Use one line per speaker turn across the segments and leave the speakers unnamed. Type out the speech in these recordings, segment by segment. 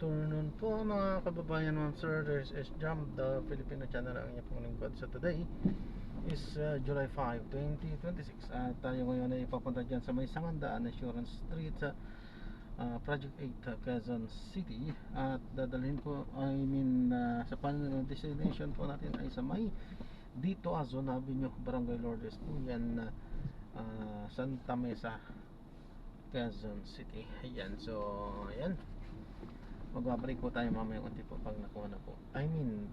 afternoon po mga kababayan, mga sir. This is Jam, the Filipino channel ang inyong pong lingkod. So today is July 5, 2026 at tayo ngayon ay ipapunta dyan sa may Sangandaan Assurance Street sa Project 8, Quezon City. At dadalhin po, sa final destination po natin ay sa may Dito Azon Avenue, Barangay Lourdes po yan, Santa Mesa, Quezon City. Ayan, so ayan, magbabalik po tayo mamaya unti po pag nakuha na po,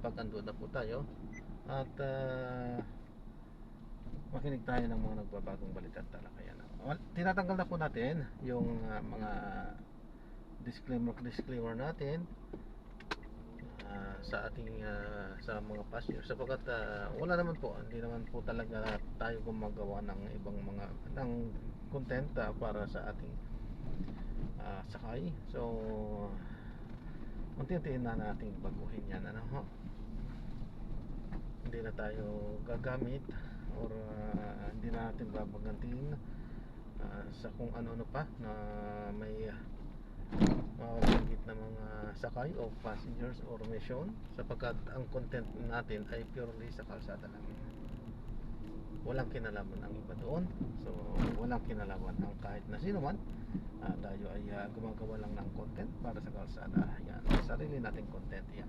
pag ando na po tayo. At makinig tayo ng mga nagbabagong balita at talakayan. Tinatanggal na po natin yung mga disclaimer natin sa ating sa mga passengers, sapagkat wala naman po, hindi naman po talaga tayo gumagawa ng ibang mga ng content para sa ating sakay. So unti-untiin na nating baguhin yan, hindi na tayo gagamit or hindi na natin babagantin sa kung ano-ano pa na may mawagigit na mga sakay o passengers or mission, sapagkat ang content natin ay purely sa kalsada lang. Walang kinalaman ang iba doon. So walang kinalaman ang kahit na sino man. Tayo ay gumagawa lang ng content para sa kalsada. Yan, sarili nating content yan.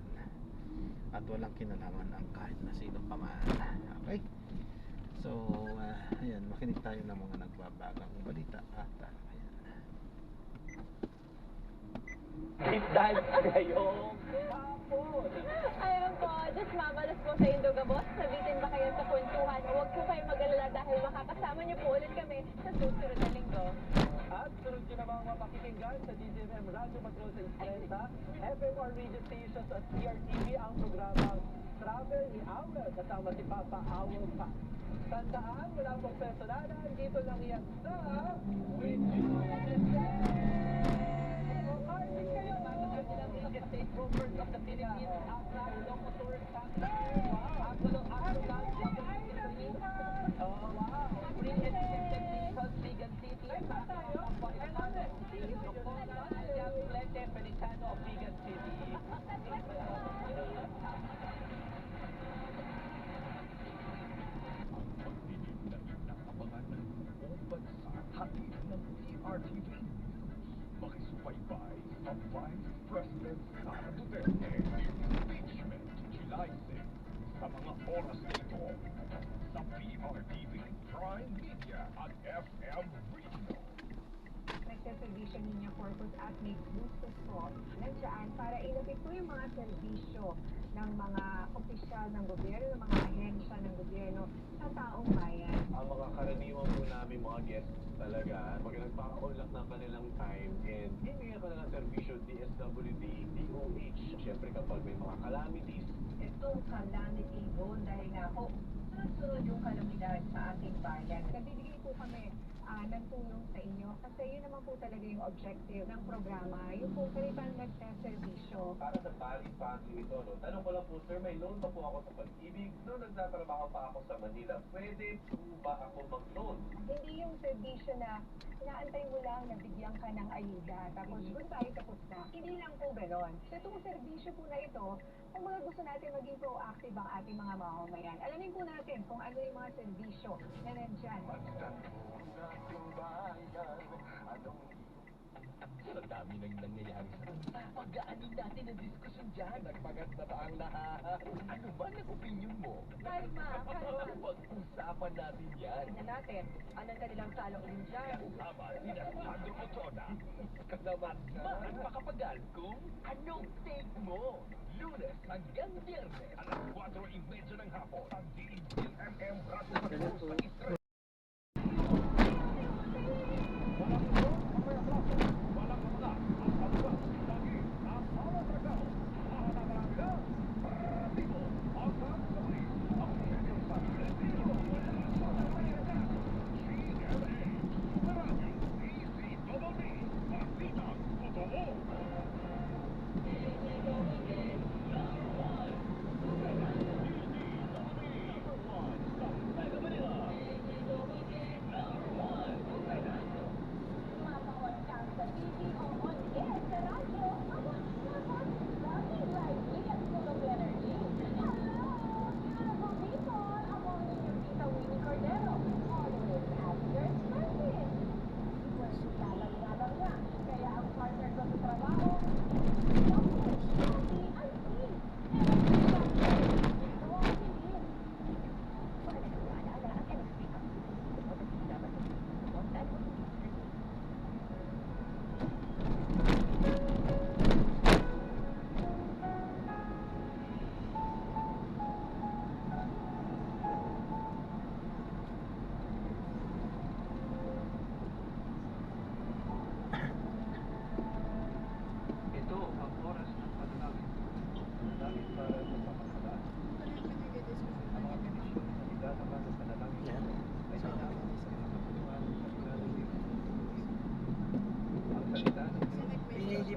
At walang kinalaman ang kahit na sino pa man. Okay? So ayan, makinig tayo ng mga nagbabagang balita. At ayan,
deep dive ngayong hapon.
Ayun po, just mamalas po sa Indogabos. Sabitin ba kayo sa kwentuhan? Huwag po kayong mag-alala dahil makakasama niyo po ulit kami sa susunod na linggo.
At sunod nyo namang mapakikinggan sa DZMM Radio Patrol sa Islenta, FMR radio stations at CRTV ang programang Travel ni Awel kasama si Papa Awel pa. Tandaan, wala pong personalan, dito lang yan sa With You Martin kayo! State Rovers of the Philippines, Aflac, Locotors, Agulong Astronaut, Free Education Nations, Vegan City, Plete Pelicano of Vegan City.
Hatid ng PRTV. Makisubaybay ang Vice President Sara Duterte impeachment July 6 sa mga oras na ito sa PRTV, Prime Media at FM Regional.
Nagsaservisyo niya purpose at may boosters po nandiyan para ilapit po yung mga serbisyo ng mga opisyal ng gobyerno, ng mga ahensya ng gobyerno sa taong bayan.
Ang mga karaniwan po namin mga guests talaga, pag nagpaka-unlock ng kanilang time and hingin ka na ng servisyo DSWD, DOH. Siyempre kapag may mga calamities,
Itong calamity zone dahil nga po, sunod-sunod yung kalamidad sa ating bayan. Nagbibigay po kami ng tulong sa inyo kasi yun naman po talaga yung objective ng programa, yung po kalitan nagsaservisyo.
para sa valid family ito, no? Tanong ko lang po, sir, may loan pa po ako sa Pag-ibig. Noong nagtatrabaho pa ako sa Manila, pwede po ba ako mag-loan?
Hindi yung servisyo na inaantay mo lang na bigyan ka ng ayuda, tapos goodbye, tapos na. Hindi lang po ganon. So itong servisyo po na ito, kung mga gusto natin maging proactive ang ating mga mamamayan, alamin po natin kung ano yung mga servisyo na nandyan.
Sa dami ng nangyayari sa bansa, pagdaanin natin ang diskusyon dyan. Nagpaganda ba ang lahat? Ano ba ang opinion mo?
Kalma.
Pag-usapan natin yan.
Tingnan natin, anong kanilang saloobin dyan.
Kasama sina Sandro Ochoa. Kalamat na ang makapagal kung anong take mo. Lunes hanggang Biyernes, alas 4:30 ng hapon. Ang DZMM Radio Patrol sa Israel.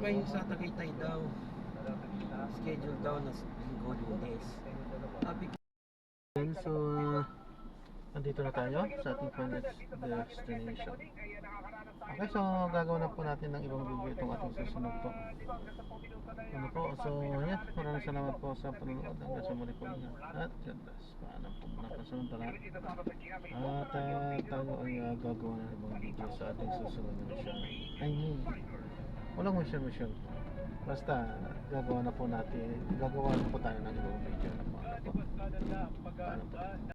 pa yung sa Tagaytay daw. Schedule daw na linggo Lunes. Sabi ko,
So, nandito na tayo sa ating final destination. Okay, so gagawin na po natin ng ibang video itong ating susunod po. Ano po, so yan, maraming salamat po sa panonood. Hanggang sa muli po ingat. At God bless. Paalam po muna kasunod lahat. At tayo ay gagawa ng ibang video sa ating susunod na mission. I mean, walang mission. Basta gagawa na po tayo ng ibang video na po. Ano po. Paalam po.